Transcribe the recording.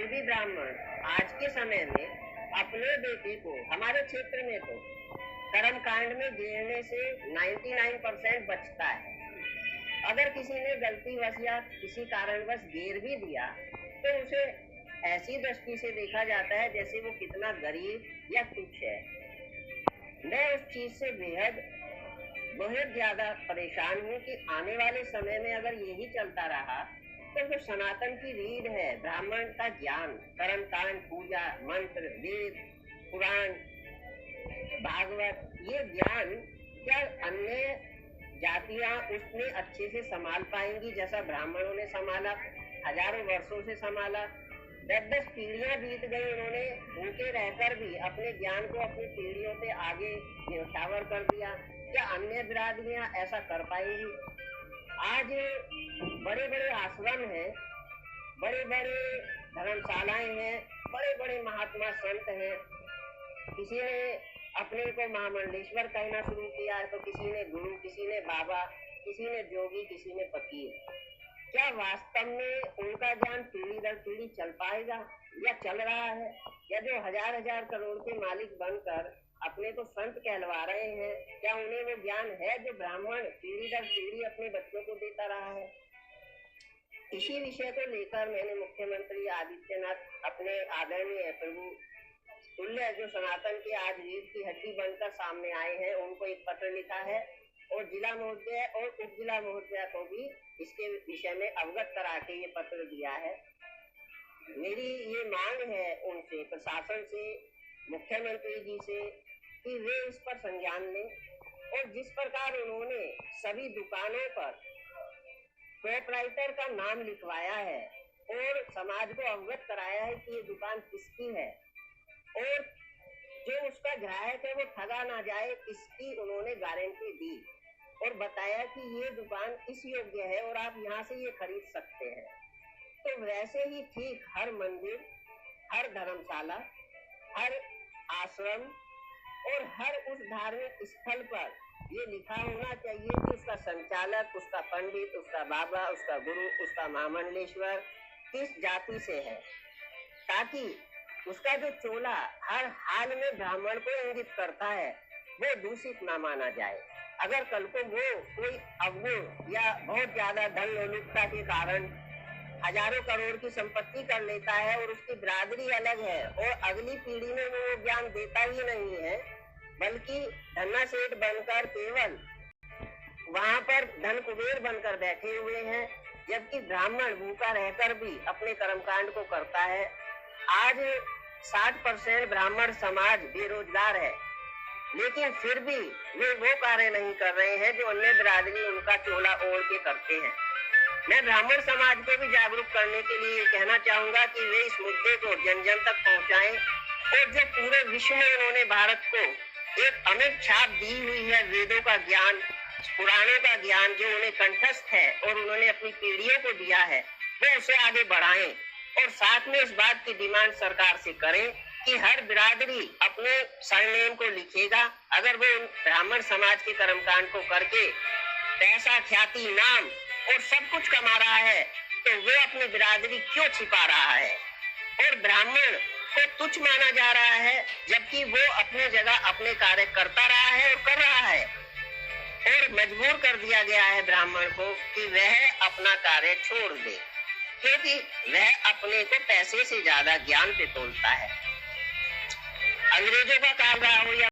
कोई भी ब्राह्मण आज के समय में अपने बेटे को, हमारे क्षेत्र में तो कर्म कांड में गिरने से 99% बचता है। अगर किसी ने गलतीवश या किसी कारणवश गिर भी दिया तो उसे ऐसी दृष्टि से देखा जाता है जैसे वो कितना गरीब या तुच्छ है। मैं उस चीज से बेहद बहुत ज्यादा परेशान हूँ कि आने वाले समय में अगर यही चलता रहा तो जो सनातन की रीढ़ है, ब्राह्मण का ज्ञान, कर्म कांड, पूजा, मंत्र, वेद, पुराण, भागवत, ये ज्ञान क्या अन्य जातियां उसमें अच्छे से संभाल पाएंगी जैसा ब्राह्मणों ने संभाला, हजारों वर्षों से संभाला। 10-10 पीढ़ियां बीत गई, उन्होंने उनके रहकर भी अपने ज्ञान को अपनी पीढ़ियों से आगे न्यौछावर कर दिया। क्या अन्य बिरादरियां ऐसा कर पाएंगी? आज बड़े बड़े आश्रम हैं, बड़े बड़े धर्मशालाएं हैं, बड़े बड़े महात्मा संत हैं। किसी ने अपने को महामंडलेश्वर कहना शुरू किया है तो किसी ने गुरु, किसी ने बाबा, किसी ने जोगी, किसी ने फकीर। क्या वास्तव में उनका ज्ञान पीढ़ी दर पीढ़ी चल पाएगा या चल रहा है? या जो हजार हजार करोड़ के मालिक बनकर अपने को संत कहलवा रहे हैं, क्या उन्हें वो ज्ञान है जो ब्राह्मण पीढ़ी दर पीढ़ी अपने बच्चों को देता रहा है? इसी विषय को लेकर मैंने मुख्यमंत्री आदित्यनाथ, अपने आदरणीय प्रभु तुल्य जो सनातन के आज रीढ़ की हड्डी बनकर सामने आए हैं, उनको एक पत्र लिखा है और जिला महोदय और उप जिला महोदय को भी इसके विषय में अवगत करा के ये पत्र दिया है। मेरी ये मांग है उनसे, प्रशासन से, मुख्यमंत्री जी से, कि वे इस पर संज्ञान लें और जिस प्रकार उन्होंने सभी दुकानों पर प्रोप्राइटर का नाम लिखवाया है और समाज को अवगत कराया है कि ये दुकान किसकी है और जो उसका ग्राहक है वो ठगा ना जाए, इसकी उन्होंने गारंटी दी और बताया कि ये दुकान इस योग्य है और आप यहाँ से ये खरीद सकते हैं। तो वैसे ही ठीक हर मंदिर, हर धर्मशाला, हर आश्रम और हर उस धार्मिक स्थल पर ये लिखा होना चाहिए कि उसका संचालक, उसका पंडित, उसका बाबा, उसका गुरु, उसका महामंडलेश्वर किस जाति से है, ताकि उसका जो चोला हर हाल में ब्राह्मण को इंगित करता है वो दूषित ना माना जाए। अगर कल को वो कोई अवगुण या बहुत ज्यादा धन लोलुपता के कारण हजारों करोड़ की संपत्ति कर लेता है और उसकी बिरादरी अलग है और अगली पीढ़ी में वो ज्ञान देता ही नहीं है, बल्कि धन्ना सेठ बनकर केवल वहां पर धन कुबेर बनकर बैठे हुए हैं, जबकि ब्राह्मण भूखा रहकर भी अपने कर्मकांड को करता है। आज 60% ब्राह्मण समाज बेरोजगार है, लेकिन फिर भी वे वो कार्य नहीं कर रहे हैं जो अन्य बिरादरी उनका चोला ओढ़ के करते हैं। मैं ब्राह्मण समाज को भी जागरूक करने के लिए कहना चाहूंगा कि वे इस मुद्दे को जन जन तक पहुंचाएं और जो पूरे विश्व में उन्होंने भारत को एक अमिट छाप दी हुई है, वेदों का ज्ञान, पुराणों का ज्ञान जो उन्हें कंठस्थ है और उन्होंने अपनी पीढ़ियों को दिया है, वो उसे आगे बढ़ाएं और साथ में इस बात की डिमांड सरकार से करें कि हर बिरादरी अपने सरनेम को लिखेगा। अगर वो ब्राह्मण समाज के कर्मकांड को करके पैसा, ख्याति, नाम और सब कुछ कमा रहा है तो वो अपनी बिरादरी क्यों छिपा रहा है और ब्राह्मण को तुच्छ माना जा रहा है, जबकि वो अपनी जगह अपने कार्य करता रहा है और कर रहा है और मजबूर कर दिया गया है ब्राह्मण को कि वह अपना कार्य छोड़ दे, क्योंकि वह अपने को पैसे से ज्यादा ज्ञान पे तोलता है। अंग्रेजों का काल रहा हो या